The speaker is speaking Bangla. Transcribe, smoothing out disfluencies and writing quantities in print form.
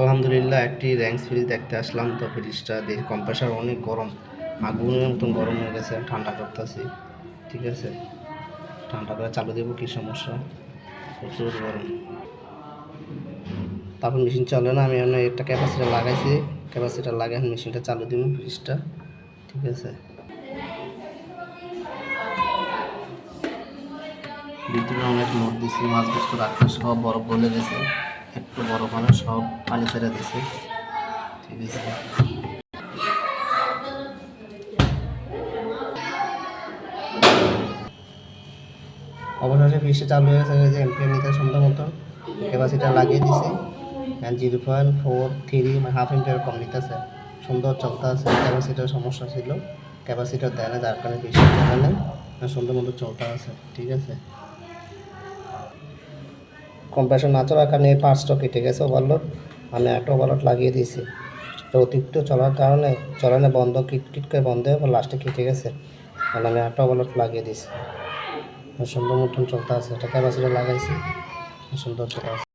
আলহামদুলিল্লাহ একটি র্যাঙ্কস ফ্রিজ দেখতে আসলাম। তো ফ্রিজটা দেখি কম্প্রেসার অনেক গরম, আগুনের মতন গরম হয়ে গেছে। ঠান্ডা করতেছি, ঠিক আছে, ঠান্ডা করে চালু দেবো, কী সমস্যা, প্রচুর গরম। তারপর মেশিন চলে না, আমি একটা ক্যাপাসিটার লাগাইছি, ক্যাপাসিটার লাগাই মেশিনটা চালু দিব ফ্রিজটা, ঠিক আছে। ভিতরে অনেক লোড দিছি, মাছ বস্তু রাখতে সব বরফ গলে গেছে, একটু বরফ হলে সব পানি ছেড়ে দিছে, ঠিক আছে। অবশেষে ফ্রিজটা চালু হয়ে গেছে, যে এমপিএর নিতে সুন্দর মতো ক্যাপাসিটার লাগিয়ে দিছি। 0.43 হাফ এমপিয়ার কম নিতেছে, সুন্দর চলতে আছে। ক্যাপাসিটার সমস্যা ছিল, ক্যাপাসিটার দেয় না, যার কারণে ফ্রিজটা চলে না, সুন্দর মতো চলতে আছে, ঠিক আছে। কম্প্রেসর না চলার কারণে এই পার্টসটা কেটে গেছে, ওভারলোড। আমি একটা ওভারলোড লাগিয়ে দিয়েছি, তো অতিরিক্ত চলার কারণে চলানো বন্ধ, কিট করে বন্ধ হয়ে লাস্টে কেটে গেছে, তাহলে আমি একটা ওভারলোড লাগিয়ে দিয়েছি। সুন্দর মতন চলতে আছে, এটা ক্যাপাসিটার লাগাইছি, সুন্দর চলে আছে।